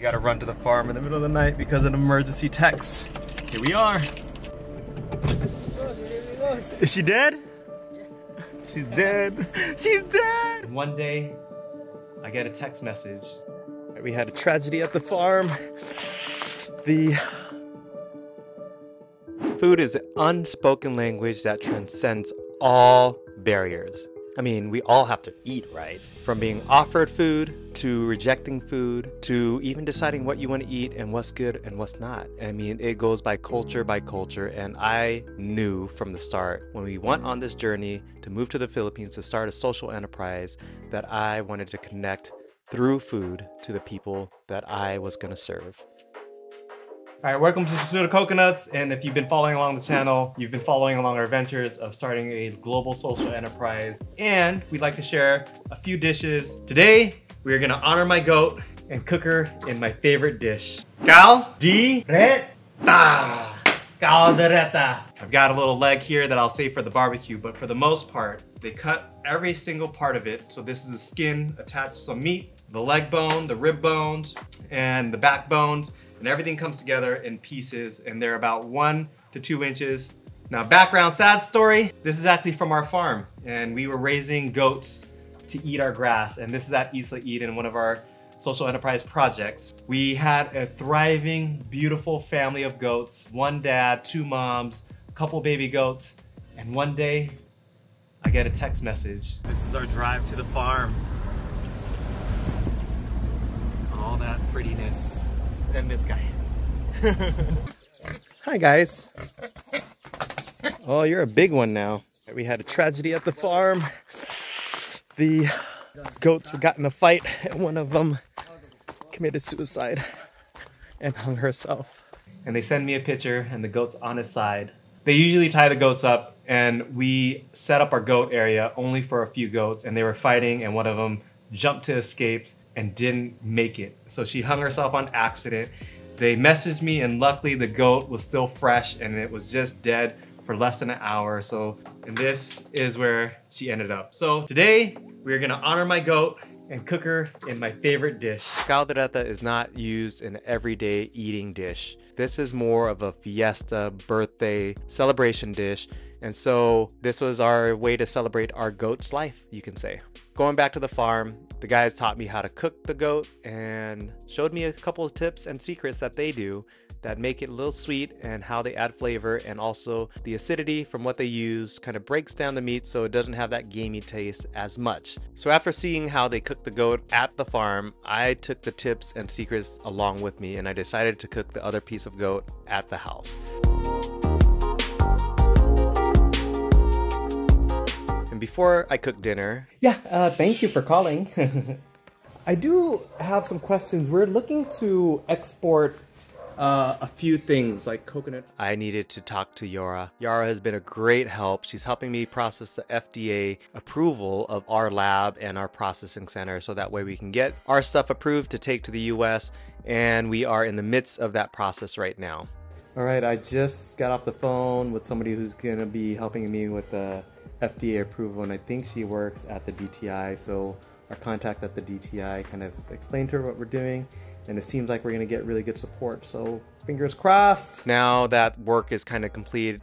We gotta run to the farm in the middle of the night because of an emergency text. Here we are. Is she dead? Yeah. She's dead. She's dead! One day, I get a text message. We had a tragedy at the farm. Food is an unspoken language that transcends all barriers. I mean, we all have to eat, right? From being offered food, to rejecting food, to even deciding what you want to eat and what's good and what's not. I mean, it goes by culture, and I knew from the start when we went on this journey to move to the Philippines to start a social enterprise that I wanted to connect through food to the people that I was going to serve. All right, welcome to Pursuit of Coconuts, and if you've been following along the channel, you've been following along our adventures of starting a global social enterprise, and we'd like to share a few dishes. Today, we are gonna honor my goat and cook her in my favorite dish. Kaldereta! Kaldereta! I've got a little leg here that I'll save for the barbecue, but for the most part, they cut every single part of it. So this is the skin attached to some meat, the leg bone, the rib bones, and the backbones. And everything comes together in pieces, and they're about 1 to 2 inches. Now, background sad story, this is actually from our farm, and we were raising goats to eat our grass, and this is at Isla Eden, one of our social enterprise projects. We had a thriving, beautiful family of goats, 1 dad, 2 moms, a couple baby goats, and one day, I get a text message. This is our drive to the farm. All that prettiness. And this guy. Hi guys. Oh, you're a big one now. We had a tragedy at the farm. The goats got in a fight and one of them committed suicide and hung herself. And they send me a picture and the goat's on his side. They usually tie the goats up, and we set up our goat area only for a few goats, and they were fighting and one of them jumped to escape and didn't make it. So she hung herself on accident. They messaged me, and luckily the goat was still fresh and it was just dead for less than an hour. So, and this is where she ended up. So today we're gonna honor my goat and cook her in my favorite dish. Kaldereta is not used in an everyday eating dish. This is more of a fiesta, birthday, celebration dish. And so this was our way to celebrate our goat's life, you can say. Going back to the farm, the guys taught me how to cook the goat and showed me a couple of tips and secrets that they do that make it a little sweet, and how they add flavor, and also the acidity from what they use kind of breaks down the meat so it doesn't have that gamey taste as much. So after seeing how they cook the goat at the farm, I took the tips and secrets along with me, and I decided to cook the other piece of goat at the house. And before I cook dinner... Yeah, thank you for calling. I do have some questions. We're looking to export a few things like coconut. I needed to talk to Yara. Yara has been a great help. She's helping me process the FDA approval of our lab and our processing center, so that way we can get our stuff approved to take to the US, and we are in the midst of that process right now. All right, I just got off the phone with somebody who's gonna be helping me with the FDA approval, and I think she works at the DTI, so our contact at the DTI kind of explained to her what we're doing, and it seems like we're gonna get really good support, so fingers crossed. Now that work is kind of complete.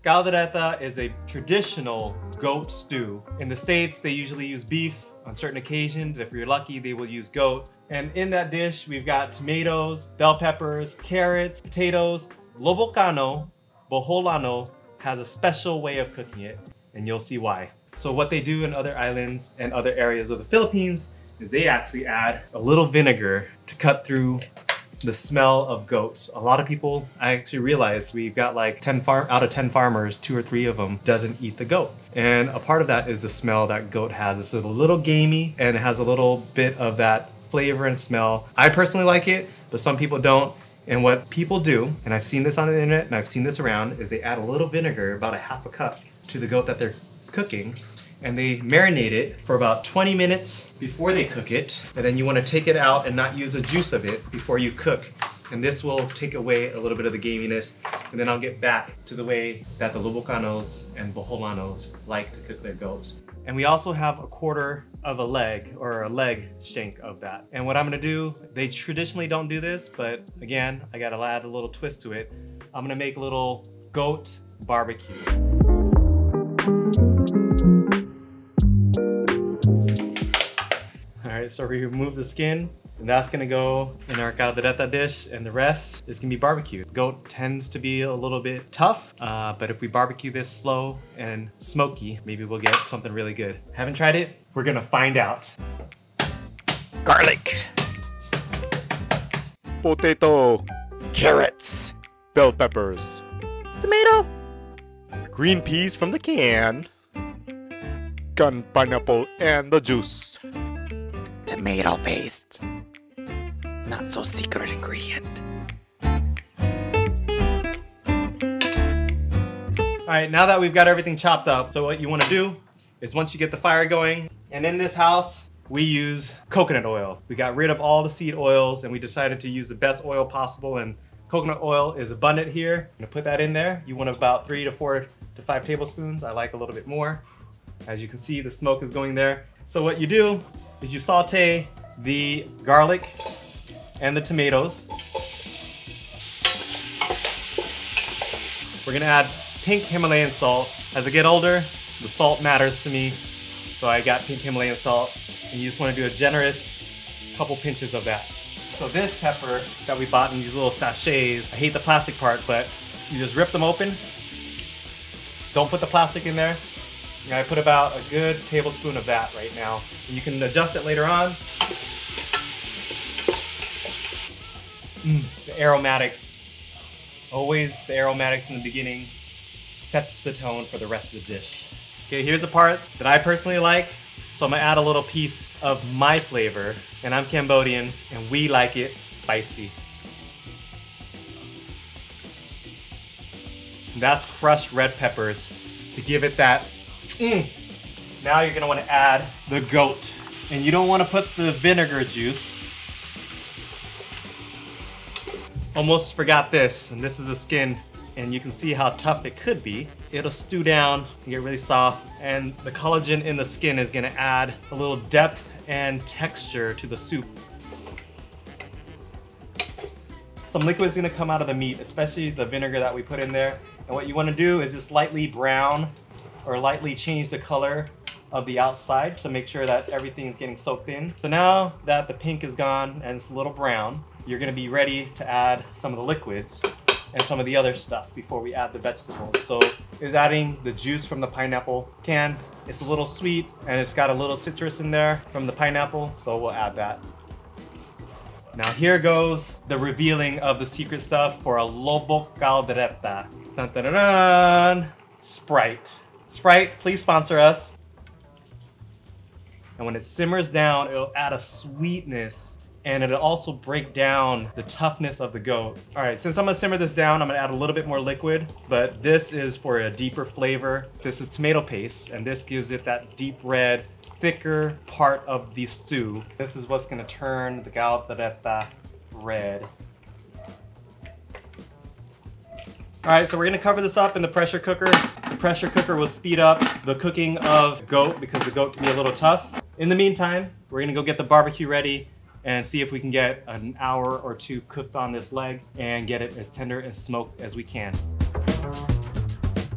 Kaldereta is a traditional goat stew. In the States, they usually use beef. On certain occasions, if you're lucky, they will use goat. And in that dish, we've got tomatoes, bell peppers, carrots, potatoes. Lobocano, Boholano has a special way of cooking it, and you'll see why. So what they do in other islands and other areas of the Philippines is they actually add a little vinegar to cut through the smell of goats. A lot of people, I actually realized we've got like out of 10 farmers, 2 or 3 of them doesn't eat the goat. And a part of that is the smell that goat has. It's a little gamey, and it has a little bit of that flavor and smell. I personally like it, but some people don't. And what people do, and I've seen this on the internet and I've seen this around, is they add a little vinegar, about a half a cup, to the goat that they're cooking, and they marinate it for about 20 minutes before they cook it. And then you want to take it out and not use the juice of it before you cook. And this will take away a little bit of the gaminess. And then I'll get back to the way that the Lobocanos and Boholanos like to cook their goats. And we also have a 1/4 of a leg, or a leg shank of that. And what I'm gonna do, they traditionally don't do this, but again, I gotta add a little twist to it. I'm gonna make a little goat barbecue. All right, so we remove the skin, and that's gonna go in our caldereta dish, and the rest is gonna be barbecued. Goat tends to be a little bit tough, but if we barbecue this slow and smoky, maybe we'll get something really good. Haven't tried it, we're gonna find out. Garlic, potato, carrots, bell peppers, tomato, green peas from the can, canned pineapple and the juice, tomato paste, not so secret ingredient. All right, now that we've got everything chopped up, so what you wanna do is once you get the fire going, and in this house, we use coconut oil. We got rid of all the seed oils and we decided to use the best oil possible, and coconut oil is abundant here. I'm gonna put that in there. You want about 3 to 4 to 5 tablespoons. I like a little bit more. As you can see, the smoke is going there. So what you do is you saute the garlic and the tomatoes. We're gonna add pink Himalayan salt. As I get older, the salt matters to me, so I got pink Himalayan salt, and you just want to do a generous couple pinches of that. So this pepper that we bought in these little sachets, I hate the plastic part, but you just rip them open. Don't put the plastic in there. And I put about a good tablespoon of that right now. And you can adjust it later on. The aromatics. Always the aromatics in the beginning sets the tone for the rest of the dish. Okay, here's a part that I personally like. So I'm gonna add a little piece of my flavor. And I'm Cambodian, and we like it spicy. And that's crushed red peppers to give it that Now you're gonna wanna add the goat. And you don't wanna put the vinegar juice. Almost forgot this, and this is the skin. And you can see how tough it could be. It'll stew down and get really soft, and the collagen in the skin is gonna add a little depth and texture to the soup. Some liquid is gonna come out of the meat, especially the vinegar that we put in there. And what you wanna do is just lightly brown or lightly change the color of the outside to make sure that everything is getting soaked in. So now that the pink is gone and it's a little brown, you're gonna be ready to add some of the liquids and some of the other stuff before we add the vegetables. So it's adding the juice from the pineapple can. It's a little sweet and it's got a little citrus in there from the pineapple, so we'll add that. Now here goes the revealing of the secret stuff for a lobo caldereta. Dun, dun, dun, dun. Sprite. Sprite, please sponsor us. And when it simmers down, it'll add a sweetness, and it'll also break down the toughness of the goat. All right, since I'm gonna simmer this down, I'm gonna add a little bit more liquid, but this is for a deeper flavor. This is tomato paste, and this gives it that deep red, thicker part of the stew. This is what's gonna turn the caldereta red. All right, so we're gonna cover this up in the pressure cooker. The pressure cooker will speed up the cooking of goat because the goat can be a little tough. In the meantime, we're gonna go get the barbecue ready and see if we can get an hour or 2 cooked on this leg and get it as tender and smoked as we can.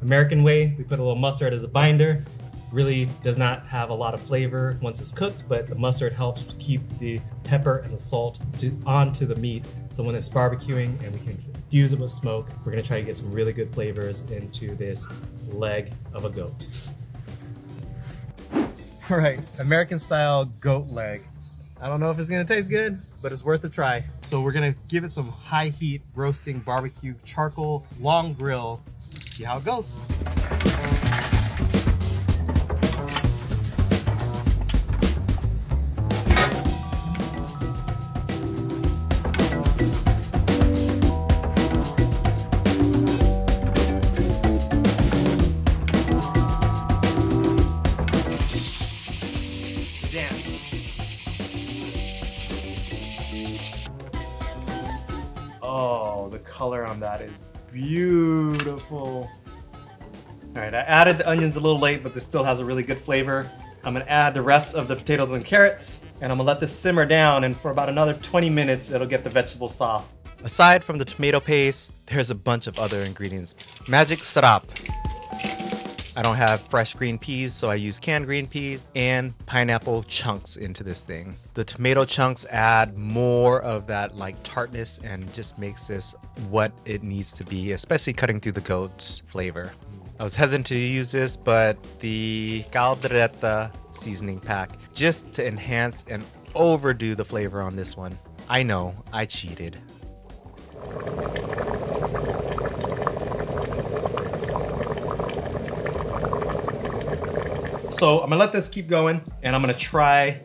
American way, we put a little mustard as a binder. Really does not have a lot of flavor once it's cooked, but the mustard helps keep the pepper and the salt onto the meat. So when it's barbecuing and we can fuse it with smoke, we're gonna try to get some really good flavors into this leg of a goat. All right, American style goat leg. I don't know if it's gonna taste good, but it's worth a try. So we're gonna give it some high heat roasting barbecue charcoal long grill. See how it goes. Oh, the color on that is beautiful. All right, I added the onions a little late, but this still has a really good flavor. I'm gonna add the rest of the potatoes and carrots, and I'm gonna let this simmer down, and for about another 20 minutes, it'll get the vegetables soft. Aside from the tomato paste, there's a bunch of other ingredients. Magic sarap. I don't have fresh green peas, so I use canned green peas and pineapple chunks into this thing. The tomato chunks add more of that like tartness and just makes this what it needs to be, especially cutting through the goat's flavor. I was hesitant to use this, but the Kaldereta seasoning pack, just to enhance and overdo the flavor on this one. I know, I cheated. So I'm gonna let this keep going, and I'm gonna try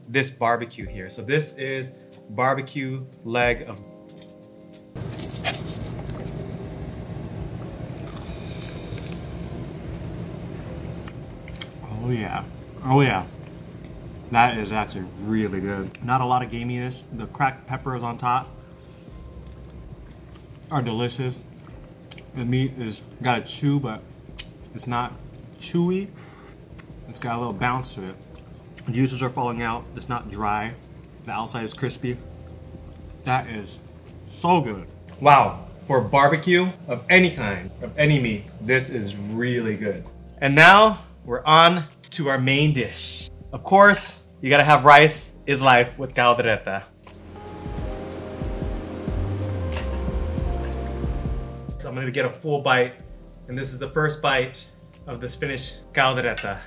this barbecue here. So this is barbecue leg of... Oh yeah, oh yeah. That is actually really good. Not a lot of gaminess. The cracked peppers on top are delicious. The meat is got a chew, but it's not chewy. It's got a little bounce to it. The juices are falling out. It's not dry. The outside is crispy. That is so good. Wow, for barbecue of any kind, of any meat, this is really good. And now we're on to our main dish. Of course, you gotta have rice is life with Kaldereta. So I'm gonna get a full bite, and this is the first bite of this finished Kaldereta.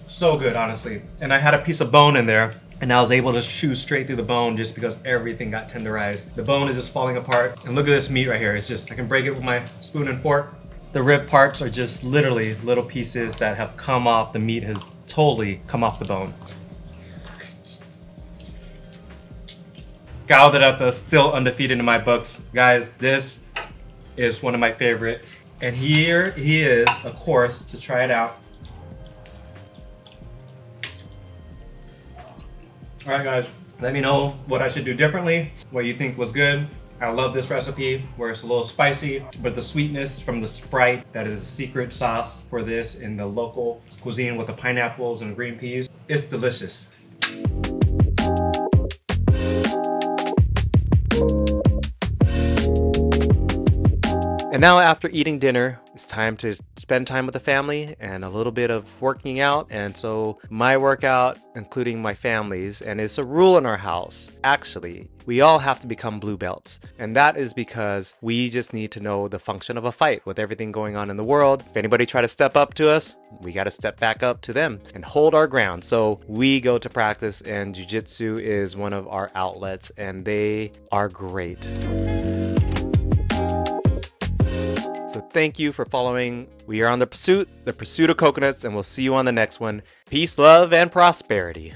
So good, honestly. And I had a piece of bone in there, and I was able to chew straight through the bone just because everything got tenderized. The bone is just falling apart. And look at this meat right here. It's just, I can break it with my spoon and fork. The rib parts are just literally little pieces that have come off. The meat has totally come off the bone. Kaldereta still undefeated in my books. Guys, this is one of my favorite. And here he is, of course, to try it out. All right, guys, let me know what I should do differently, what you think was good. I love this recipe where it's a little spicy, but the sweetness from the Sprite, that is a secret sauce for this in the local cuisine with the pineapples and green peas. It's delicious. And now after eating dinner, it's time to spend time with the family and a little bit of working out. And so my workout, including my family's, and it's a rule in our house. Actually, we all have to become blue belts. And that is because we just need to know the function of a fight with everything going on in the world. If anybody try to step up to us, we got to step back up to them and hold our ground. So we go to practice, and jiu-jitsu is one of our outlets, and they are great. So thank you for following. We are on the pursuit of coconuts, and we'll see you on the next one. Peace, love, and prosperity.